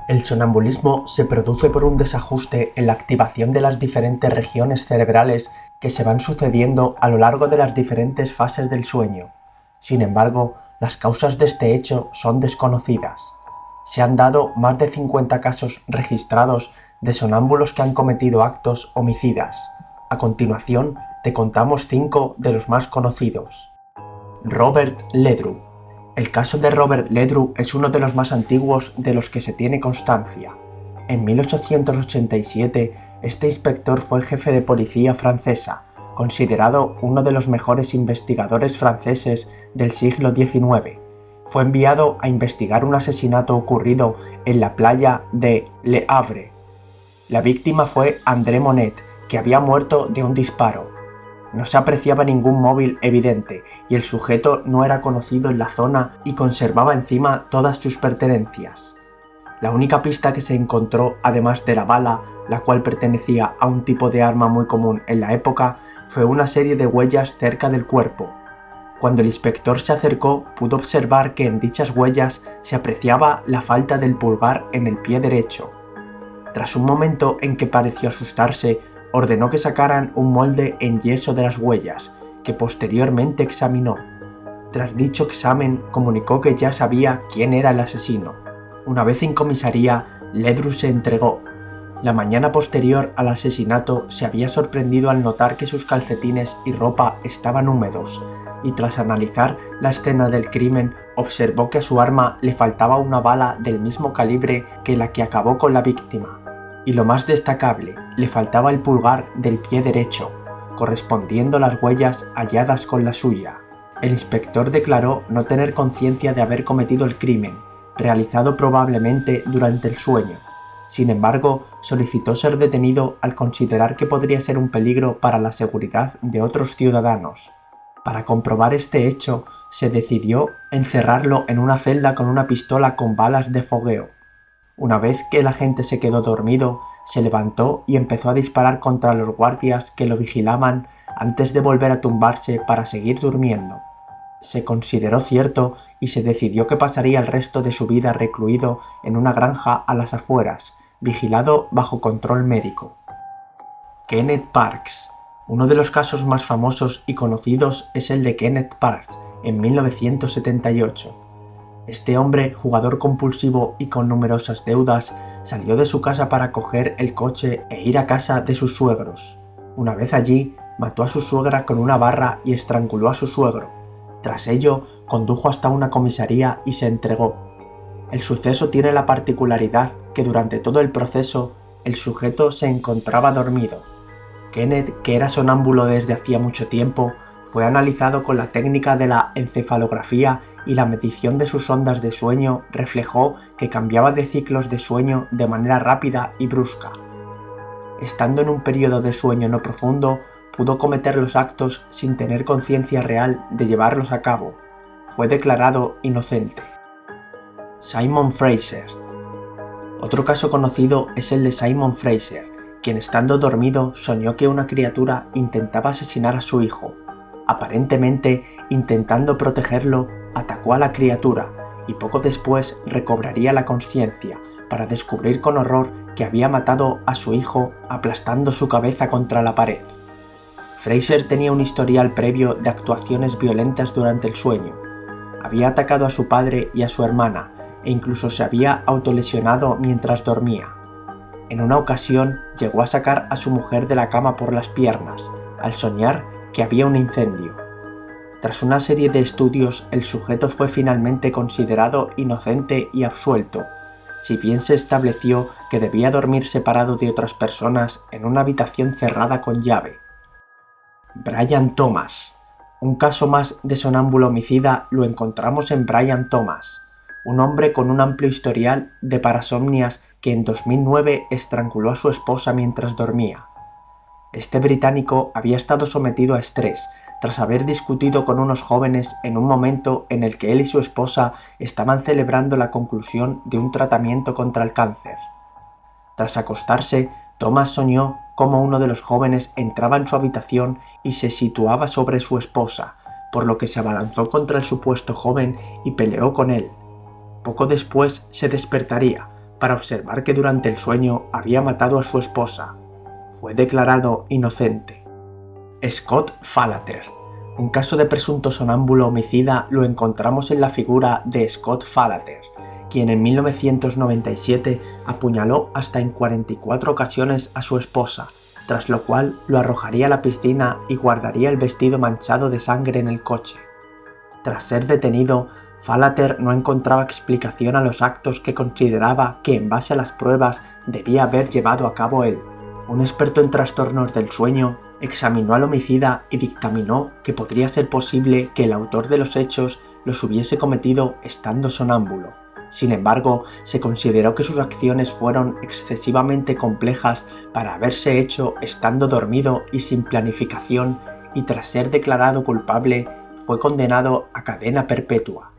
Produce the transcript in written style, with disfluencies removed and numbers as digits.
El sonambulismo se produce por un desajuste en la activación de las diferentes regiones cerebrales que se van sucediendo a lo largo de las diferentes fases del sueño. Sin embargo, las causas de este hecho son desconocidas. Se han dado más de 50 casos registrados de sonámbulos que han cometido actos homicidas. A continuación, te contamos 5 de los más conocidos. Robert Ledru. El caso de Robert Ledru es uno de los más antiguos de los que se tiene constancia. En 1887, este inspector fue jefe de policía francesa, considerado uno de los mejores investigadores franceses del siglo XIX. Fue enviado a investigar un asesinato ocurrido en la playa de Le Havre. La víctima fue André Monet, que había muerto de un disparo. No se apreciaba ningún móvil evidente y el sujeto no era conocido en la zona y conservaba encima todas sus pertenencias. La única pista que se encontró, además de la bala, la cual pertenecía a un tipo de arma muy común en la época, fue una serie de huellas cerca del cuerpo. Cuando el inspector se acercó, pudo observar que en dichas huellas se apreciaba la falta del pulgar en el pie derecho. Tras un momento en que pareció asustarse, ordenó que sacaran un molde en yeso de las huellas, que posteriormente examinó. Tras dicho examen, comunicó que ya sabía quién era el asesino. Una vez en comisaría, Ledru se entregó. La mañana posterior al asesinato se había sorprendido al notar que sus calcetines y ropa estaban húmedos, y tras analizar la escena del crimen, observó que a su arma le faltaba una bala del mismo calibre que la que acabó con la víctima. Y lo más destacable, le faltaba el pulgar del pie derecho, correspondiendo a las huellas halladas con la suya. El inspector declaró no tener conciencia de haber cometido el crimen, realizado probablemente durante el sueño. Sin embargo, solicitó ser detenido al considerar que podría ser un peligro para la seguridad de otros ciudadanos. Para comprobar este hecho, se decidió encerrarlo en una celda con una pistola con balas de fogueo. Una vez que el agente se quedó dormido, se levantó y empezó a disparar contra los guardias que lo vigilaban antes de volver a tumbarse para seguir durmiendo. Se consideró cierto y se decidió que pasaría el resto de su vida recluido en una granja a las afueras, vigilado bajo control médico. Kenneth Parks. Uno de los casos más famosos y conocidos es el de Kenneth Parks, en 1978. Este hombre, jugador compulsivo y con numerosas deudas, salió de su casa para coger el coche e ir a casa de sus suegros. Una vez allí, mató a su suegra con una barra y estranguló a su suegro. Tras ello, condujo hasta una comisaría y se entregó. El suceso tiene la particularidad que durante todo el proceso, el sujeto se encontraba dormido. Kenneth, que era sonámbulo desde hacía mucho tiempo, fue analizado con la técnica de la encefalografía y la medición de sus ondas de sueño reflejó que cambiaba de ciclos de sueño de manera rápida y brusca. Estando en un periodo de sueño no profundo, pudo cometer los actos sin tener conciencia real de llevarlos a cabo. Fue declarado inocente. Simon Fraser. Otro caso conocido es el de Simon Fraser, quien estando dormido soñó que una criatura intentaba asesinar a su hijo. Aparentemente, intentando protegerlo, atacó a la criatura y poco después recobraría la conciencia para descubrir con horror que había matado a su hijo aplastando su cabeza contra la pared. Fraser tenía un historial previo de actuaciones violentas durante el sueño. Había atacado a su padre y a su hermana e incluso se había autolesionado mientras dormía. En una ocasión llegó a sacar a su mujer de la cama por las piernas, al soñar que había un incendio. Tras una serie de estudios, el sujeto fue finalmente considerado inocente y absuelto, si bien se estableció que debía dormir separado de otras personas en una habitación cerrada con llave. Brian Thomas. Un caso más de sonámbulo homicida lo encontramos en Brian Thomas, un hombre con un amplio historial de parasomnias que en 2009 estranguló a su esposa mientras dormía. Este británico había estado sometido a estrés tras haber discutido con unos jóvenes en un momento en el que él y su esposa estaban celebrando la conclusión de un tratamiento contra el cáncer. Tras acostarse, Thomas soñó cómo uno de los jóvenes entraba en su habitación y se situaba sobre su esposa, por lo que se abalanzó contra el supuesto joven y peleó con él. Poco después se despertaría, para observar que durante el sueño había matado a su esposa. Fue declarado inocente. Scott Falater. Un caso de presunto sonámbulo homicida lo encontramos en la figura de Scott Falater, quien en 1997 apuñaló hasta en 44 ocasiones a su esposa, tras lo cual lo arrojaría a la piscina y guardaría el vestido manchado de sangre en el coche. Tras ser detenido, Falater no encontraba explicación a los actos que consideraba que en base a las pruebas debía haber llevado a cabo él. Un experto en trastornos del sueño examinó al homicida y dictaminó que podría ser posible que el autor de los hechos los hubiese cometido estando sonámbulo. Sin embargo, se consideró que sus acciones fueron excesivamente complejas para haberse hecho estando dormido y sin planificación, y tras ser declarado culpable, fue condenado a cadena perpetua.